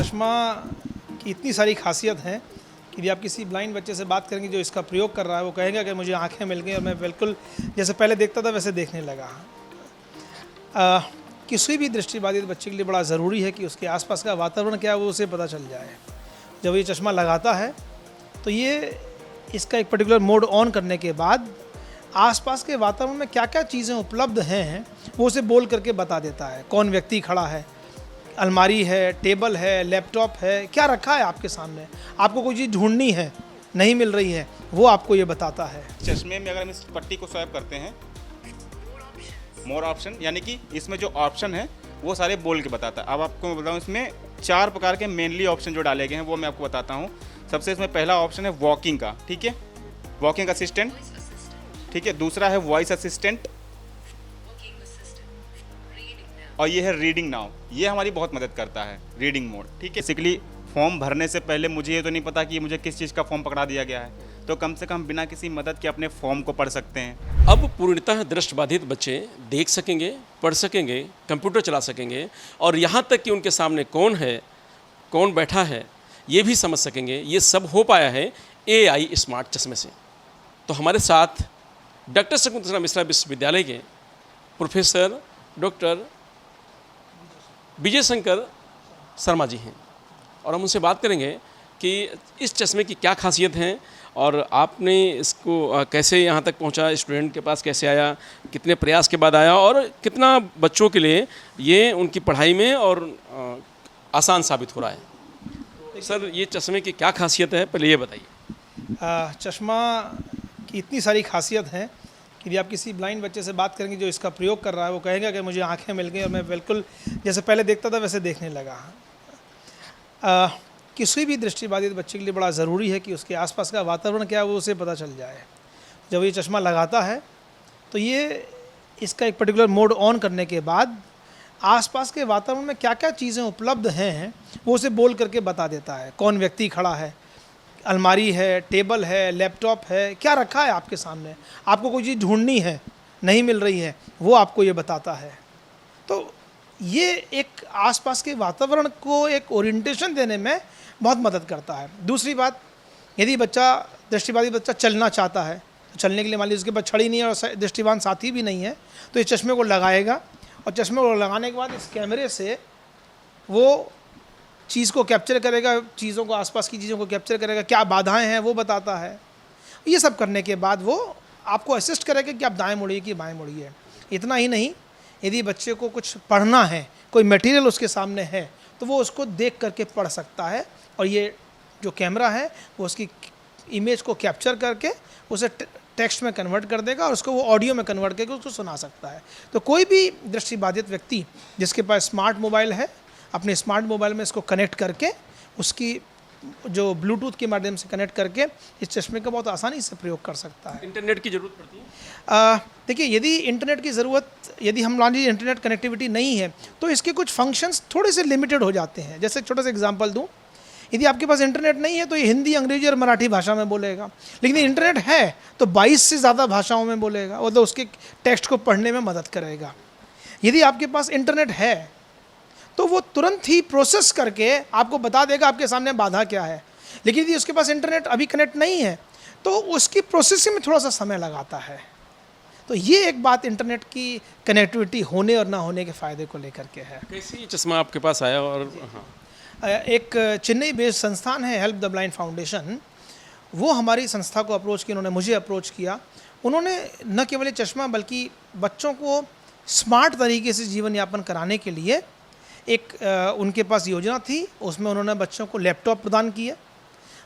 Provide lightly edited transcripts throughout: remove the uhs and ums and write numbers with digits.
चश्मा की इतनी सारी खासियत हैं कि यदि आप किसी ब्लाइंड बच्चे से बात करेंगे जो इसका प्रयोग कर रहा है, वो कहेगा कि मुझे आंखें मिल गई और मैं बिल्कुल जैसे पहले देखता था वैसे देखने लगा। किसी भी दृष्टिबाधित बच्चे के लिए बड़ा ज़रूरी है कि उसके आसपास का वातावरण क्या है वो उसे पता चल जाए। जब ये चश्मा लगाता है तो ये इसका एक पर्टिकुलर मोड ऑन करने के बाद आसपास के वातावरण में क्या क्या चीज़ें उपलब्ध हैं वो उसे बोल करके बता देता है। कौन व्यक्ति खड़ा है, अलमारी है, टेबल है, लैपटॉप है, क्या रखा है आपके सामने, आपको कोई चीज़ ढूंढनी है, नहीं मिल रही है, वो आपको ये बताता है। चश्मे में अगर हम इस पट्टी को स्वैप करते हैं, मोर ऑप्शन, यानी कि इसमें जो ऑप्शन है वो सारे बोल के बताता है। अब आपको मैं बताऊँ, इसमें 4 प्रकार के मेनली ऑप्शन जो डाले गए हैं वो मैं आपको बताता हूँ। सबसे इसमें पहला ऑप्शन है वॉकिंग का, ठीक है, वॉकिंग असिस्टेंट, ठीक है। दूसरा है वॉइस असिस्टेंट, और ये है रीडिंग नाउ। ये हमारी बहुत मदद करता है, रीडिंग मोड, ठीक है। बेसिकली फॉर्म भरने से पहले मुझे ये तो नहीं पता कि मुझे किस चीज़ का फॉर्म पकड़ा दिया गया है, तो कम से कम बिना किसी मदद के अपने फॉर्म को पढ़ सकते हैं। अब पूर्णतः दृष्टिबाधित बच्चे देख सकेंगे, पढ़ सकेंगे, कंप्यूटर चला सकेंगे और यहाँ तक कि उनके सामने कौन है, कौन बैठा है, ये भी समझ सकेंगे। ये सब हो पाया है AI स्मार्ट चश्मे से। तो हमारे साथ डॉक्टर शकुंतला मिश्रा विश्वविद्यालय के प्रोफेसर डॉक्टर विजय शंकर शर्मा जी हैं और हम उनसे बात करेंगे कि इस चश्मे की क्या खासियत हैं और आपने इसको कैसे यहाँ तक पहुँचा, स्टूडेंट के पास कैसे आया, कितने प्रयास के बाद आया और कितना बच्चों के लिए ये उनकी पढ़ाई में और आसान साबित हो रहा है। सर, ये चश्मे की क्या खासियत है, पहले ये बताइए। चश्मा की इतनी सारी खासियत हैं कि यदि आप किसी ब्लाइंड बच्चे से बात करेंगे जो इसका प्रयोग कर रहा है, वो कहेगा कि मुझे आंखें मिल गई और मैं बिल्कुल जैसे पहले देखता था वैसे देखने लगा। किसी भी दृष्टिबाधित बच्चे के लिए बड़ा ज़रूरी है कि उसके आसपास का वातावरण क्या है वो उसे पता चल जाए। जब ये चश्मा लगाता है तो ये इसका एक पर्टिकुलर मोड ऑन करने के बाद आसपास के वातावरण में क्या क्या चीज़ें उपलब्ध हैं वो उसे बोल करके बता देता है। कौन व्यक्ति खड़ा है, अलमारी है, टेबल है, लैपटॉप है, क्या रखा है आपके सामने, आपको कोई चीज़ ढूंढनी है, नहीं मिल रही है, वो आपको ये बताता है। तो ये एक आसपास के वातावरण को एक ओरिएंटेशन देने में बहुत मदद करता है। दूसरी बात, यदि बच्चा दृष्टिबाधित बच्चा चलना चाहता है तो चलने के लिए मान लीजिए उसके पास छड़ी नहीं है और दृष्टिबान साथी भी नहीं है, तो इस चश्मे को लगाएगा और चश्मे को लगाने के बाद इस कैमरे से वो चीज़ को कैप्चर करेगा, चीज़ों को, आसपास की चीज़ों को कैप्चर करेगा, क्या बाधाएं हैं वो बताता है। ये सब करने के बाद वो आपको असिस्ट करेगा कि आप दाएं मुड़िए कि बाएं मुड़िए। इतना ही नहीं, यदि बच्चे को कुछ पढ़ना है, कोई मटेरियल उसके सामने है, तो वो उसको देख करके पढ़ सकता है और ये जो कैमरा है वो उसकी इमेज को कैप्चर करके उसे टेक्स्ट में कन्वर्ट कर देगा और उसको वो ऑडियो में कन्वर्ट करके उसको सुना सकता है। तो कोई भी दृष्टिबाधित व्यक्ति जिसके पास स्मार्ट मोबाइल है, अपने स्मार्ट मोबाइल में इसको कनेक्ट करके उसकी जो ब्लूटूथ के माध्यम से कनेक्ट करके इस चश्मे का बहुत आसानी से प्रयोग कर सकता है। इंटरनेट की ज़रूरत पड़ती है? देखिए, यदि इंटरनेट की ज़रूरत, यदि हम मान लीजिए इंटरनेट कनेक्टिविटी नहीं है तो इसके कुछ फंक्शंस थोड़े से लिमिटेड हो जाते हैं। जैसे छोटा सा एग्जांपल दूं, यदि आपके पास इंटरनेट नहीं है तो ये हिंदी, अंग्रेजी और मराठी भाषा में बोलेगा, लेकिन इंटरनेट है तो 22 से ज़्यादा भाषाओं में बोलेगा, मतलब उसके टेक्स्ट को पढ़ने में मदद करेगा। यदि आपके पास इंटरनेट है तो वो तुरंत ही प्रोसेस करके आपको बता देगा आपके सामने बाधा क्या है। लेकिन यदि उसके पास इंटरनेट अभी कनेक्ट नहीं है तो उसकी प्रोसेसिंग में थोड़ा सा समय लगाता है। तो ये एक बात इंटरनेट की कनेक्टिविटी होने और ना होने के फ़ायदे को लेकर के है। कैसे ये चश्मा आपके पास आया? और हाँ, एक चेन्नई बेस्ड संस्थान है हेल्प द ब्लाइंड फाउंडेशन, वो हमारी संस्था को अप्रोच किया, उन्होंने मुझे अप्रोच किया। उन्होंने न केवल ये चश्मा बल्कि बच्चों को स्मार्ट तरीके से जीवन यापन कराने के लिए एक उनके पास योजना थी। उसमें उन्होंने बच्चों को लैपटॉप प्रदान किए,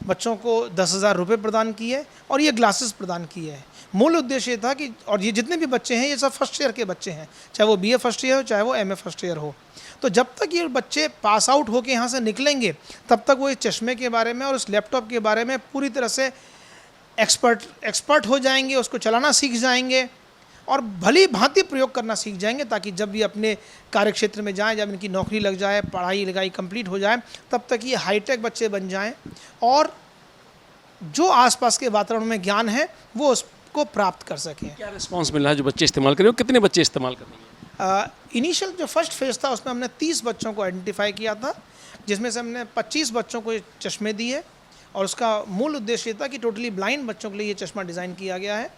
बच्चों को 10,000 रुपये प्रदान किए और ये ग्लासेस प्रदान किए हैं। मूल उद्देश्य था कि, और ये जितने भी बच्चे हैं ये सब फर्स्ट ईयर के बच्चे हैं, चाहे वो BA फर्स्ट ईयर हो चाहे वो MA फर्स्ट ईयर हो। तो जब तक ये बच्चे पास आउट होकर यहाँ से निकलेंगे तब तक वो इस चश्मे के बारे में और उस लैपटॉप के बारे में पूरी तरह से एक्सपर्ट हो जाएंगे, उसको चलाना सीख जाएंगे और भली भांति प्रयोग करना सीख जाएंगे, ताकि जब भी अपने कार्य क्षेत्र में जाएं, जब इनकी नौकरी लग जाए, पढ़ाई लिखाई कंप्लीट हो जाए, तब तक ये हाईटेक बच्चे बन जाएं और जो आसपास के वातावरण में ज्ञान है वो उसको प्राप्त कर सकें। क्या रिस्पॉन्स मिल रहा है जो बच्चे इस्तेमाल कर रहे हो? कितने बच्चे इस्तेमाल कर रहे हैं? इनिशियल जो फर्स्ट फेज़ था उसमें हमने 30 बच्चों को आइडेंटिफाई किया था, जिसमें से हमने 25 बच्चों को ये चश्मे दिए और उसका मूल उद्देश्य ये था कि टोटली ब्लाइंड बच्चों के लिए ये चश्मा डिज़ाइन किया गया है।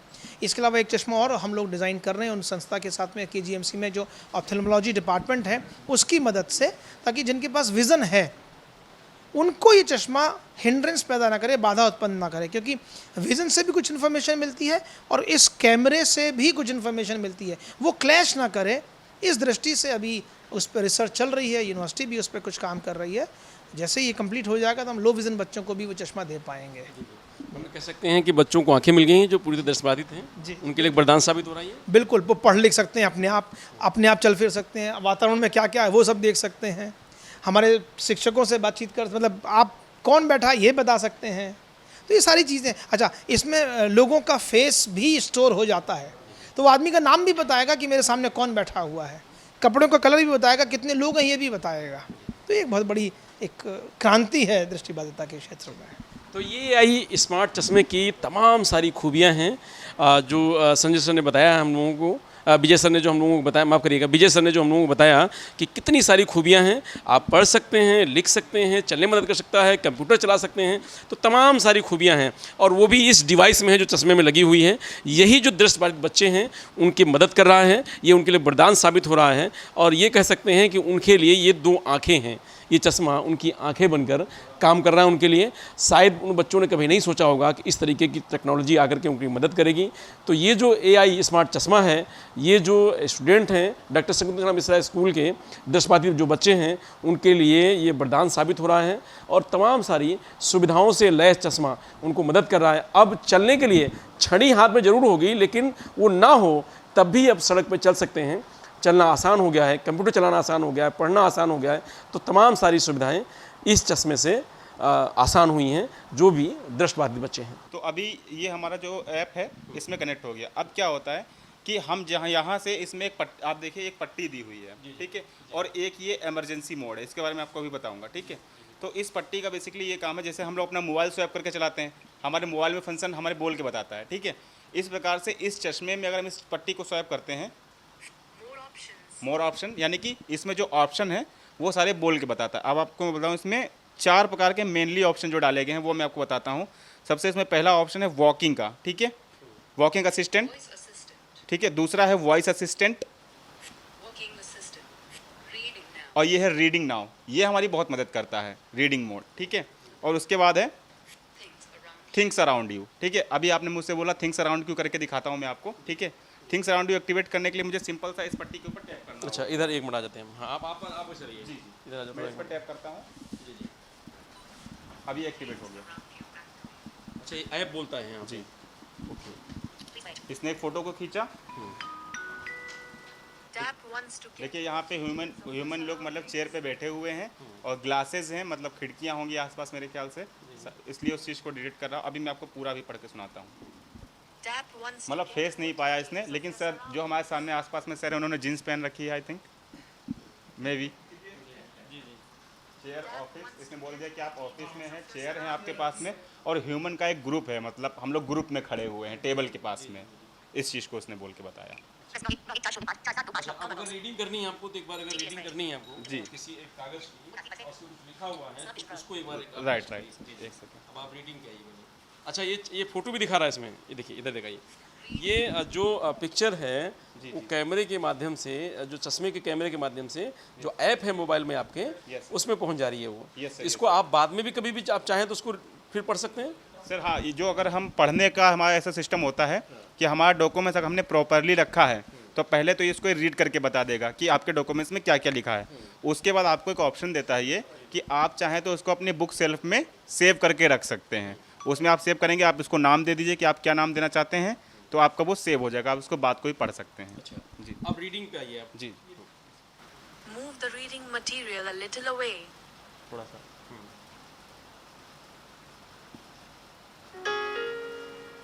इसके अलावा एक चश्मा और हम लोग डिज़ाइन कर रहे हैं उन संस्था के साथ में, KGMC में जो ऑप्थेल्मोलॉजी डिपार्टमेंट है उसकी मदद से, ताकि जिनके पास विज़न है उनको ये चश्मा हिंड्रेंस पैदा ना करे, बाधा उत्पन्न ना करे, क्योंकि विज़न से भी कुछ इन्फॉर्मेशन मिलती है और इस कैमरे से भी कुछ इन्फॉर्मेशन मिलती है, वो क्लैश ना करे। इस दृष्टि से अभी उस पर रिसर्च चल रही है, यूनिवर्सिटी भी उस पर कुछ काम कर रही है। जैसे ही ये कंप्लीट हो जाएगा तो हम लो विज़न बच्चों को भी वो चश्मा दे पाएंगे। हम कह सकते हैं कि बच्चों को आंखें मिल गई हैं जो पूरी तरह दृष्टिबाधित हैं जी। उनके लिए एक वरदान साबित हो रहा है ये। बिल्कुल, वो पढ़ लिख सकते हैं, अपने आप चल फिर सकते हैं, वातावरण में क्या क्या है वो सब देख सकते हैं, हमारे शिक्षकों से बातचीत कर, मतलब आप कौन बैठा ये बता सकते हैं। तो ये सारी चीज़ें, अच्छा इसमें लोगों का फेस भी स्टोर हो जाता है, तो वो आदमी का नाम भी बताएगा कि मेरे सामने कौन बैठा हुआ है, कपड़ों का कलर भी बताएगा, कितने लोग हैं ये भी बताएगा। तो ये एक बहुत बड़ी एक क्रांति है दृष्टिबाधिता के क्षेत्र में। तो ये आई स्मार्ट चश्मे की तमाम सारी खूबियाँ हैं जो संजय सर ने बताया हम लोगों को, विजय सर ने जो हम लोगों को बताया, माफ़ करिएगा, विजय सर ने जो हम लोगों को बताया कि कितनी सारी खूबियाँ हैं। आप पढ़ सकते हैं, लिख सकते हैं, चलने में मदद कर सकता है, कंप्यूटर चला सकते हैं, तो तमाम सारी खूबियाँ हैं और वो भी इस डिवाइस में है जो चश्मे में लगी हुई है। यही जो दृष्टिबाधित बच्चे हैं उनकी मदद कर रहा है, ये उनके लिए वरदान साबित हो रहा है और ये कह सकते हैं कि उनके लिए ये 2 आँखें हैं। ये चश्मा उनकी आंखें बनकर काम कर रहा है उनके लिए। शायद उन बच्चों ने कभी नहीं सोचा होगा कि इस तरीके की टेक्नोलॉजी आकर के उनकी मदद करेगी। तो ये जो AI स्मार्ट चश्मा है, ये जो स्टूडेंट हैं डॉक्टर शकुंतला मिश्रा स्कूल के दृष्टिबाधित जो बच्चे हैं उनके लिए ये वरदान साबित हो रहा है और तमाम सारी सुविधाओं से लैस चश्मा उनको मदद कर रहा है। अब चलने के लिए छड़ी हाथ में ज़रूर होगी, लेकिन वो ना हो तब भी अब सड़क पर चल सकते हैं, चलना आसान हो गया है, कंप्यूटर चलाना आसान हो गया है, पढ़ना आसान हो गया है। तो तमाम सारी सुविधाएं इस चश्मे से आसान हुई हैं जो भी दृष्टिबाधित बच्चे हैं। तो अभी ये हमारा जो ऐप है इसमें कनेक्ट हो गया। अब क्या होता है कि हम जहाँ यहाँ से इसमें आप देखिए एक पट्टी दी हुई है, ठीक है, और एक ये इमरजेंसी मोड है, इसके बारे में आपको अभी बताऊँगा, ठीक है। तो इस पट्टी का बेसिकली ये काम है, जैसे हम लोग अपना मोबाइल स्वैप करके चलाते हैं, हमारे मोबाइल में फंक्शन हमारे बोल के बताता है, ठीक है। इस प्रकार से इस चश्मे में अगर हम इस पट्टी को स्वैप करते हैं, मोर ऑप्शन, यानी कि इसमें जो ऑप्शन है वो सारे बोल के बताता है। अब आपको मैं बताऊँ, इसमें 4 प्रकार के मेनली ऑप्शन जो डाले गए हैं वो मैं आपको बताता हूँ। सबसे इसमें पहला ऑप्शन है वॉकिंग का, ठीक है, वॉकिंग असिस्टेंट, ठीक है। दूसरा है वॉइस असिस्टेंट और ये है रीडिंग नाउ, ये हमारी बहुत मदद करता है, रीडिंग मोड, ठीक है। और उसके बाद है थिंग्स अराउंड यू, ठीक है। अभी आपने मुझसे बोला थिंग्स अराउंड यू करके दिखाता हूँ मैं आपको, ठीक है। थिंग्स अराउंड यू एक्टिवेट करने के लिए मुझे सिंपल सा इस पट्टी के ऊपर टैप करना। अच्छा, इधर एक मिनट आ जाते हैं। हाँ, आप इधर रहिए। जी इधर आ जाओ। मैं इस पर टैप करता हूँ, जी। अभी एक्टिवेट हो गया। अच्छा, ये ऐप बोलता है यहाँ पे। जी, इसने एक फ़ोटो को खींचा, देखिए यहाँ पे ह्यूमन लोग मतलब चेयर पे बैठे हुए हैं और ग्लासेस हैं, मतलब खिड़कियाँ होंगी आसपास मेरे ख्याल से, इसलिए उस चीज़ को डिलीट कर रहा हूँ। अभी मैं आपको पूरा भी पढ़ के सुनाता हूँ। मतलब फेस नहीं पाया इसने, लेकिन सर जो हमारे सामने आसपास में सर है उन्होंने जीन्स पहन रखी है, I think may be. Chair office, इसने बोल दिया कि आप ऑफिस में हैं, चेयर है आपके पास में और ह्यूमन का एक ग्रुप है, मतलब हम लोग ग्रुप में खड़े हुए हैं टेबल के पास में। इस चीज़ को उसने बोल के बताया। अब अगर रीडिंग करनी है आपको, तो एक बार अगर रीडिंग करनी है आपको जी, किसी एक कागज़ की और उसमें कुछ लिखा हुआ है तो उसको एक बार राइट एक सेकंड। अब आप रीडिंग क्या है। अच्छा, ये फोटो भी दिखा रहा है इसमें, ये देखिए, इधर दिखाइए। ये जो पिक्चर है वो कैमरे के माध्यम से, जो चश्मे के कैमरे के माध्यम से जो ऐप है मोबाइल में आपके, उसमें पहुंच जा रही है वो। इसको आप बाद में भी कभी भी आप चाहें तो उसको फिर पढ़ सकते हैं सर। हाँ, ये जो अगर हम पढ़ने का हमारा ऐसा सिस्टम होता है कि हमारा डॉक्यूमेंट्स अगर हमने प्रॉपरली रखा है तो पहले तो ये इसको रीड करके बता देगा कि आपके डॉक्यूमेंट्स में क्या क्या लिखा है। उसके बाद आपको एक ऑप्शन देता है ये कि आप चाहें तो उसको अपनी बुक सेल्फ में सेव करके रख सकते हैं। उसमें आप सेव करेंगे, आप उसको नाम दे दीजिए कि आप क्या नाम देना चाहते हैं, तो आपका वो सेव हो जाएगा, आप उसको बाद को भी पढ़ सकते हैं। अच्छा जी, अब रीडिंग पे आइए आप। जी, Move the reading material a little away. थोड़ा सा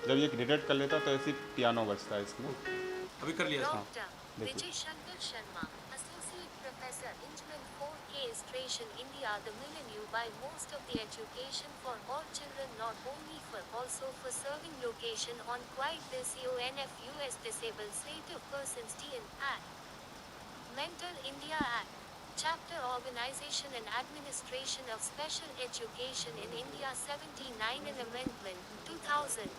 जब ये डिटेक्ट कर लेता तो ऐसे पियानो बजता है इसमें। अभी कर लिया। Dr. देखिए। Vijay Shankar Sharma, Associate Professor, Engineering 4K Station, India, the millennium by most of the education for all children, not only for, also for serving location on quite this UNFUS disabled slate of persons TN Act. Mental India Act. Chapter Organization and Administration of Special Education in India 79 and Amendment 2000.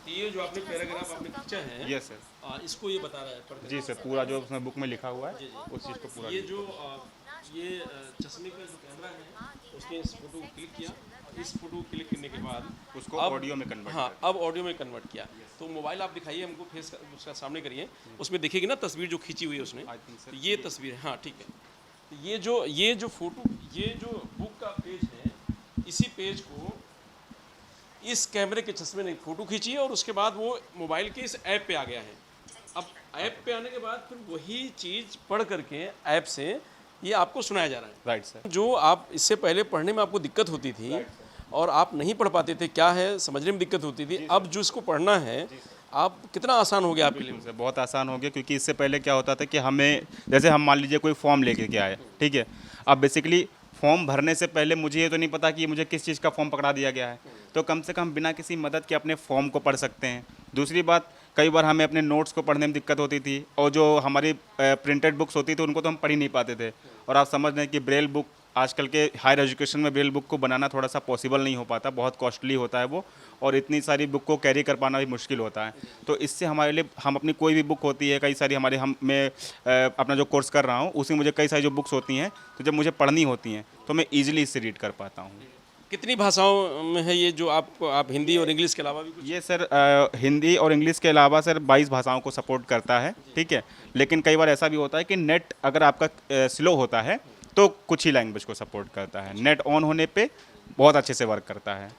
ये जो आपने paragraph आपने खींचा है, yes sir. इसको ये बता रहा है पढ़ जी सर, पूरा जो उसमें बुक में लिखा हुआ है उस चीज़ को पूरा ये जो ये चश्मे का जो कैमरा है उसने इस फोटो को क्लिक किया और इस फोटो को क्लिक करने के बाद उसको अब- ऑडियो में कन्वर्ट हाँ अब ऑडियो में कन्वर्ट किया। तो मोबाइल आप दिखाइए हमको, फेस उसका सामने करिए, उसमें दिखेगी ना तस्वीर जो खींची हुई है उसने। I think sir, तो ये तस्वीर है, हाँ ठीक है। तो ये जो फोटो, ये जो बुक का पेज है, इसी पेज को इस कैमरे के चश्मे ने फोटो खींची है और उसके बाद वो मोबाइल के इस ऐप पे आ गया है। अब ऐप पे आने के बाद फिर वही चीज़ पढ़ करके ऐप से ये आपको सुनाया जा रहा है। Right sir. जो आप इससे पहले पढ़ने में आपको दिक्कत होती थी और आप नहीं पढ़ पाते थे, क्या है समझने में दिक्कत होती थी, अब जो इसको पढ़ना है आप कितना आसान हो गया आपके लिए। सर बहुत आसान हो गया, क्योंकि इससे पहले क्या होता था कि हमें, जैसे हम मान लीजिए कोई फॉर्म लेके के आए, ठीक है, अब बेसिकली फॉर्म भरने से पहले मुझे ये तो नहीं पता कि मुझे किस चीज़ का फॉर्म पकड़ा दिया गया है, तो कम से कम बिना किसी मदद के अपने फॉर्म को पढ़ सकते हैं। दूसरी बात, कई बार हमें अपने नोट्स को पढ़ने में दिक्कत होती थी और जो हमारी प्रिंटेड बुक्स होती थी उनको तो हम पढ़ ही नहीं पाते थे। और आप समझ रहे हैं कि ब्रेल बुक आजकल के हायर एजुकेशन में ब्रेल बुक को बनाना थोड़ा सा पॉसिबल नहीं हो पाता, बहुत कॉस्टली होता है वो, और इतनी सारी बुक को कैरी कर पाना भी मुश्किल होता है। तो इससे हमारे लिए, हम अपनी कोई भी बुक होती है, कई सारी हमारे, मैं अपना जो कोर्स कर रहा हूँ उसमें मुझे कई सारी जो बुक्स होती हैं, तो जब मुझे पढ़नी होती हैं तो मैं ईजिली इससे रीड कर पाता हूँ। कितनी भाषाओं में है ये जो आप हिंदी और इंग्लिश के अलावा भी कुछ? ये सर हिंदी और इंग्लिश के अलावा सर 22 भाषाओं को सपोर्ट करता है, ठीक है। लेकिन कई बार ऐसा भी होता है कि नेट अगर आपका स्लो होता है तो कुछ ही लैंग्वेज को सपोर्ट करता है, नेट ऑन होने पे बहुत अच्छे से वर्क करता है।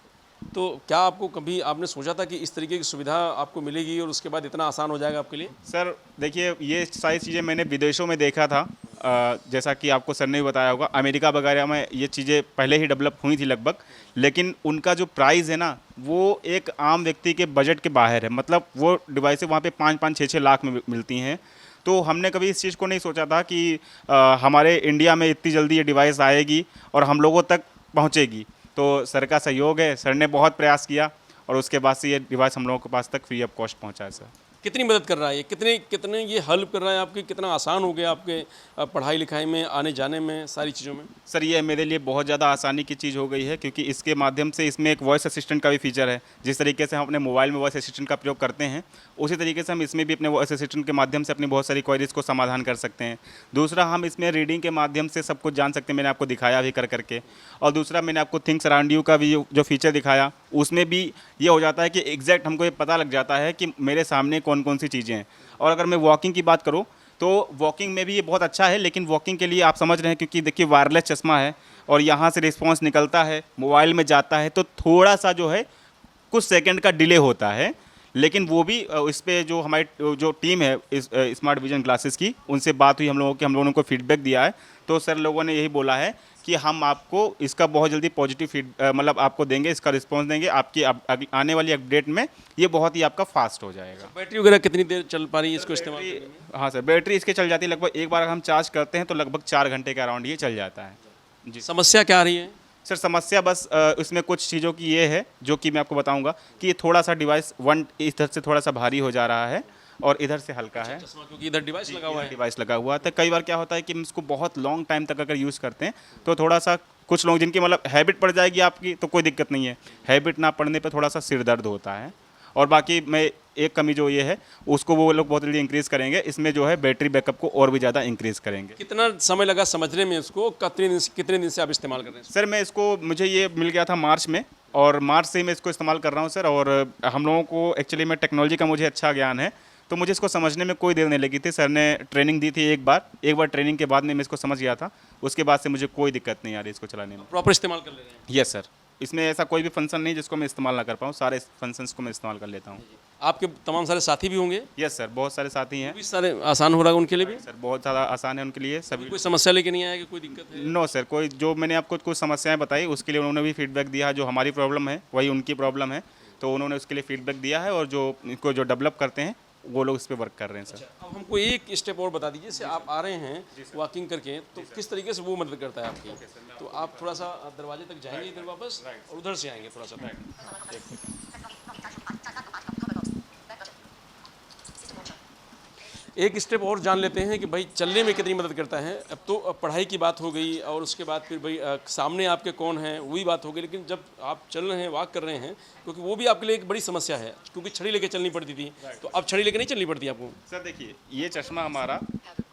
तो क्या आपको कभी आपने सोचा था कि इस तरीके की सुविधा आपको मिलेगी और उसके बाद इतना आसान हो जाएगा आपके लिए? सर देखिए, ये सारी चीज़ें मैंने विदेशों में देखा था, जैसा कि आपको सर ने भी बताया होगा, अमेरिका वगैरह में ये चीज़ें पहले ही डेवलप हुई थी लगभग, लेकिन उनका जो प्राइस है ना वो एक आम व्यक्ति के बजट के बाहर है। मतलब वो डिवाइसें वहाँ पे 5-5, 6-6 लाख में मिलती हैं। तो हमने कभी इस चीज़ को नहीं सोचा था कि हमारे इंडिया में इतनी जल्दी ये डिवाइस आएगी और हम लोगों तक पहुँचेगी। तो सर का सहयोग है, सर ने बहुत प्रयास किया और उसके बाद से ये डिवाइस हम लोगों के पास तक फ्री ऑफ कॉस्ट पहुँचा है। सर कितनी मदद कर रहा है ये, कितने ये हेल्प कर रहा है आपकी, कितना आसान हो गया आपके पढ़ाई लिखाई में, आने जाने में, सारी चीज़ों में? सर ये मेरे लिए बहुत ज़्यादा आसानी की चीज़ हो गई है, क्योंकि इसके माध्यम से इसमें एक वॉइस असिस्टेंट का भी फीचर है। जिस तरीके से हम अपने मोबाइल में वॉइस असिस्टेंट का प्रयोग करते हैं, उसी तरीके से हम इसमें भी अपने वॉइस असिस्टेंट के माध्यम से अपनी बहुत सारी क्वेरीज को समाधान कर सकते हैं। दूसरा, हम इसमें रीडिंग के माध्यम से सब कुछ जान सकते हैं, मैंने आपको दिखाया भी कर करके। और दूसरा, मैंने आपको थिंक्स अराउंड यू का भी जो फीचर दिखाया, उसमें भी ये हो जाता है कि एग्जैक्ट हमको ये पता लग जाता है कि मेरे सामने कौन कौन सी चीज़ें हैं। और अगर मैं वॉकिंग की बात करूँ तो वॉकिंग में भी ये बहुत अच्छा है, लेकिन वॉकिंग के लिए आप समझ रहे हैं, क्योंकि देखिए वायरलेस चश्मा है और यहाँ से रिस्पॉन्स निकलता है, मोबाइल में जाता है, तो थोड़ा सा जो है कुछ सेकंड का डिले होता है। लेकिन वो भी इस पे जो हमारी जो टीम है इस स्मार्ट विजन ग्लासेस की, उनसे बात हुई हम लोगों ने को फीडबैक दिया है, तो सर लोगों ने यही बोला है कि हम आपको इसका बहुत जल्दी पॉजिटिव मतलब आपको देंगे, इसका रिस्पांस देंगे। आपकी आने वाली अपडेट में ये बहुत ही आपका फास्ट हो जाएगा। बैटरी वगैरह कितनी देर चल पा रही है इसको इस्तेमाल करने में? हाँ सर, बैटरी इसके चल जाती है लगभग, एक बार हम चार्ज करते हैं तो लगभग 4 घंटे के अराउंड ये चल जाता है जी। समस्या क्या आ रही है? सर समस्या बस इसमें कुछ चीज़ों की ये है, जो कि मैं आपको बताऊंगा कि ये थोड़ा सा डिवाइस इधर से थोड़ा सा भारी हो जा रहा है और इधर से हल्का है, चश्मा क्योंकि इधर डिवाइस लगा हुआ है। डिवाइस लगा हुआ है। तो कई बार क्या होता है कि हम इसको बहुत लॉन्ग टाइम तक अगर यूज़ करते हैं तो थोड़ा सा, कुछ लोग जिनकी मतलब हैबिट पड़ जाएगी आपकी तो कोई दिक्कत नहीं है, हैबिट ना पड़ने पे थोड़ा सा सिर दर्द होता है। और बाकी मैं एक कमी जो ये है उसको वो लोग बहुत जल्दी इंक्रीज़ करेंगे, इसमें जो है बैटरी बैकअप को और भी ज़्यादा इंक्रीज़ करेंगे। कितना समय लगा समझने में इसको, कितने दिन से आप इस्तेमाल कर रहे हैं? सर मैं इसको, मुझे ये मिल गया था मार्च में, और मार्च से ही मैं इसको इस्तेमाल कर रहा हूँ सर। और हम लोगों को एक्चुअली में टेक्नोलॉजी का मुझे अच्छा ज्ञान है, तो मुझे इसको समझने में कोई देर नहीं लगी थी। सर ने ट्रेनिंग दी थी एक बार ट्रेनिंग के बाद में मैं इसको समझ गया था, उसके बाद से मुझे कोई दिक्कत नहीं आ रही इसको चलाने में। प्रॉपर इस्तेमाल कर ले रहे हैं? यस सर, इसमें ऐसा कोई भी फंक्शन नहीं जिसको मैं इस्तेमाल ना कर पाऊँ, सारे फंक्शंस को मैं इस्तेमाल कर लेता हूँ। आपके तमाम सारे साथी भी होंगे? यस सर, बहुत सारे साथी हैं भी सारे आसान हो रहा है उनके लिए भी? सर, बहुत ज़्यादा आसान है उनके लिए सभी। कोई समस्या लेके नहीं आया कि कोई दिक्कत है? नो सर, कोई, जो मैंने आपको कुछ समस्याएं बताई उसके लिए उन्होंने भी फीडबैक दिया, जो हमारी प्रॉब्लम है वही उनकी प्रॉब्लम है, तो उन्होंने उसके लिए फीडबैक दिया है, और जो इनको जो डेवलप करते हैं वो लोग इस पर वर्क कर रहे हैं सर। अब हमको एक स्टेप और बता दीजिए, जैसे आप आ रहे हैं वॉकिंग करके, तो किस तरीके से वो मदद करता है आपकी? तो आप थोड़ा सा दरवाजे तक जाएंगे इधर वापस और उधर से आएंगे थोड़ा सा। एक स्टेप और जान लेते हैं कि भाई चलने में कितनी मदद करता है। अब तो पढ़ाई की बात हो गई और उसके बाद फिर भाई सामने आपके कौन हैं वही बात हो गई, लेकिन जब आप चल रहे हैं, वॉक कर रहे हैं, क्योंकि वो भी आपके लिए एक बड़ी समस्या है, क्योंकि छड़ी लेके चलनी पड़ती थी, तो अब छड़ी लेके नहीं चलनी पड़ती आपको। सर देखिए, ये चश्मा हमारा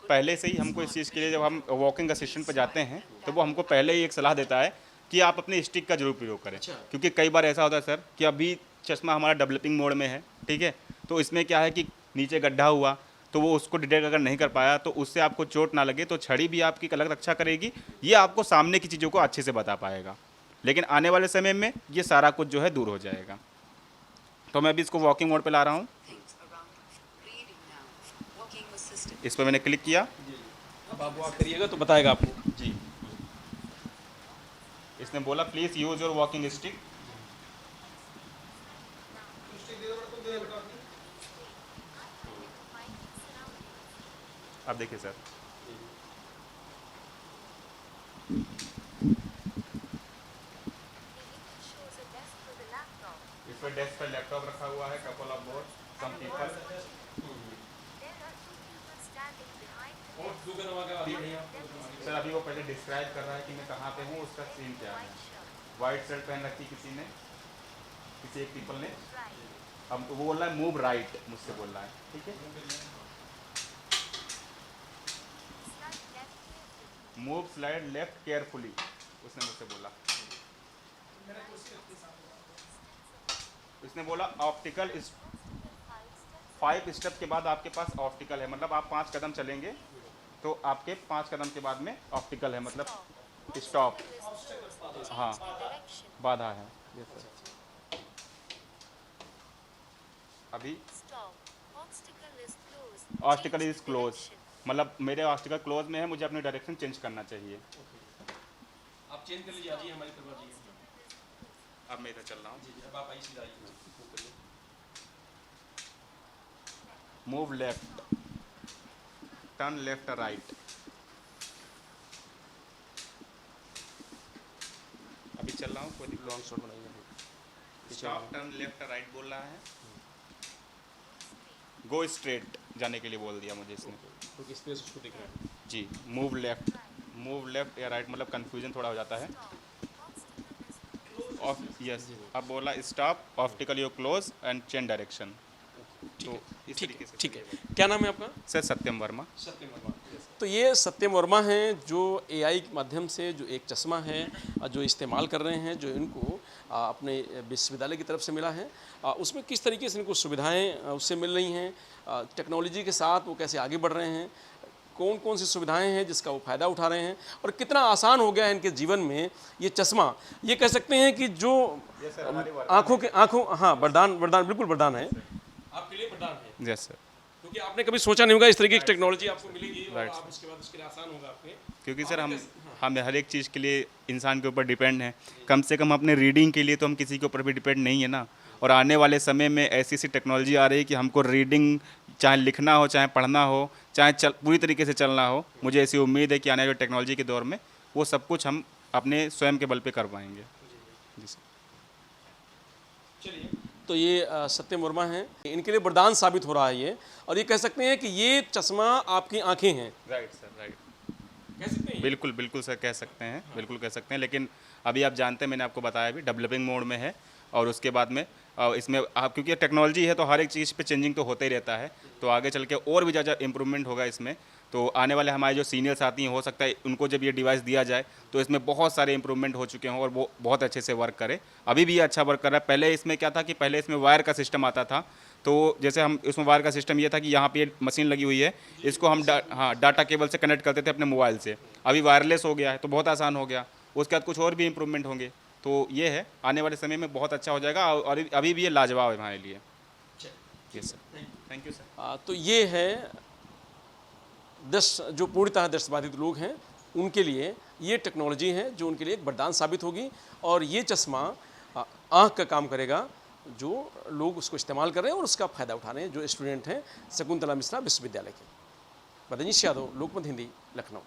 पहले से ही हमको इस चीज़ के लिए, जब हम वॉकिंग असिस्टेंट पर जाते हैं तो वो हमको पहले ही एक सलाह देता है कि आप अपने स्टिक का जरूर प्रयोग करें। क्योंकि कई बार ऐसा होता है सर कि अभी चश्मा हमारा डेवलपिंग मोड में है, ठीक है, तो इसमें क्या है कि नीचे गड्ढा हुआ तो वो उसको डिटेक्ट अगर नहीं कर पाया तो उससे आपको चोट ना लगे, तो छड़ी भी आपकी अलग रक्षा करेगी, ये आपको सामने की चीज़ों को अच्छे से बता पाएगा। लेकिन आने वाले समय में ये सारा कुछ जो है दूर हो जाएगा। तो मैं अभी इसको वॉकिंग मोड पे ला रहा हूँ। इस पर मैंने क्लिक किया, अब आप वॉक करिएगा तो बताएगा आपको। जी, इसने बोला please use your walking stick. अब देखिए sir, shows a desk with a laptop. इस पर डेस्क पर लैपटॉप रखा हुआ है, couple of board, some people. There are two people standing behind the sir अभी वो पहले डिस्क्राइब कर रहा है कि मैं कहाँ पे हूँ, उसका सीन क्या है। वाइट शर्ट पहन रखी किसी ने, किसी एक पीपल ने। अब वो बोल रहा है मूव राइट, मुझसे बोल रहा है, ठीक है, मूव स्लाइड लेफ्ट केयरफुली, उसने मुझसे बोला। इसने बोला ऑप्टिकल 5 स्टेप के बाद आपके पास ऑप्टिकल है, मतलब आप 5 कदम चलेंगे तो आपके 5 कदम के बाद में ऑप्टिकल है, मतलब स्टॉप, हाँ, बाधा है। ये सर अभी ऑब्स्टिकल इज क्लोज, मतलब मेरे ऑब्स्टिकल क्लोज में है, मुझे अपनी डायरेक्शन चेंज करना चाहिए। आप चेंज कर लीजिए, आइए हमारी तरफ आइए। अब मैं इधर चल रहा हूँ। जी, अब आप आइए, सीधा आइए। Move left, turn left right. अभी चल रहा हूँ, कोई लॉन्ग शॉट बनाइए। स्टॉप, टर्न लेफ्ट राइट बोल रहा है, गो स्ट्रेट जाने के लिए बोल दिया मुझे इसने, क्योंकि स्पेस उसको दिख रहा है। जी। मूव लेफ्ट या राइट, मतलब कंफ्यूजन थोड़ा हो जाता है। ऑफ यस, अब बोला stop, optical you close and change direction. तो इस तरीके से ठीक है। क्या नाम है आपका? सर सत्यम वर्मा। सत्यम वर्मा। तो ये सत्यम वर्मा हैं जो एआई के माध्यम से जो एक चश्मा है जो इस्तेमाल कर रहे हैं, जो इनको अपने विश्वविद्यालय की तरफ से मिला है, उसमें किस तरीके से इनको सुविधाएं उससे मिल रही हैं, टेक्नोलॉजी के साथ वो कैसे आगे बढ़ रहे हैं, कौन कौन सी सुविधाएं हैं जिसका वो फ़ायदा उठा रहे हैं, और कितना आसान हो गया है इनके जीवन में ये चश्मा। ये कह सकते हैं कि जो आँखों हाँ, वरदान बिल्कुल वरदान है, आपके लिए वरदान है। यस सर, क्योंकि आपने कभी सोचा नहीं होगा इस तरीके की टेक्नोलॉजी आपको मिलेगी और आप उसके बाद उसके लिए आसान होगा आपके। क्योंकि सर हम हर एक चीज़ के लिए इंसान के ऊपर डिपेंड हैं, कम से कम अपने रीडिंग के लिए तो हम किसी के ऊपर भी डिपेंड नहीं है ना। और आने वाले समय में ऐसी सी टेक्नोलॉजी आ रही है कि हमको रीडिंग चाहे लिखना हो, चाहे पढ़ना हो, चाहे पूरी तरीके से चलना हो, मुझे ऐसी उम्मीद है कि आने वाले टेक्नोलॉजी के दौर में वो सब कुछ हम अपने स्वयं के बल पे कर पाएंगे। जी सर। चलिए, तो ये सत्यम वर्मा हैं, इनके लिए वरदान साबित हो रहा है ये, और ये कह सकते हैं कि ये चश्मा आपकी आंखें हैं। राइट सर, राइट, कह सकते हैं। बिल्कुल सर, कह सकते हैं, बिल्कुल कह सकते हैं। लेकिन अभी आप जानते हैं, मैंने आपको बताया अभी डेवलपिंग मोड में है, और उसके बाद में इसमें आप, क्योंकि टेक्नोलॉजी है तो हर एक चीज़ पे चेंजिंग तो होता ही रहता है, तो आगे चल के और भी ज़्यादा इम्प्रूवमेंट होगा इसमें। तो आने वाले हमारे जो सीनियर साथी हैं, हो सकता है उनको जब ये डिवाइस दिया जाए तो इसमें बहुत सारे इंप्रूवमेंट हो चुके हों और वो बहुत अच्छे से वर्क करे। अभी भी ये अच्छा वर्क कर रहा है। पहले इसमें क्या था कि पहले इसमें वायर का सिस्टम आता था, तो जैसे हम इसमें वायर का सिस्टम ये था कि यहाँ पे ये मशीन लगी हुई है, इसको हम डाटा केबल से कनेक्ट करते थे अपने मोबाइल से। अभी वायरलेस हो गया है तो बहुत आसान हो गया। उसके बाद कुछ और भी इम्प्रूवमेंट होंगे, तो ये है आने वाले समय में बहुत अच्छा हो जाएगा, और अभी भी ये लाजवाब है हमारे लिए। Yes sir, thank you sir. तो ये है जो पूर्णतः दृष्टिबाधित लोग हैं उनके लिए ये टेक्नोलॉजी है जो उनके लिए एक वरदान साबित होगी, और ये चश्मा आँख का काम करेगा जो लोग उसको इस्तेमाल कर रहे हैं और उसका फ़ायदा उठा रहे हैं, जो स्टूडेंट हैं शकुंतला मिश्रा विश्वविद्यालय के। बदनीश यादव, लोकमत हिंदी, लखनऊ।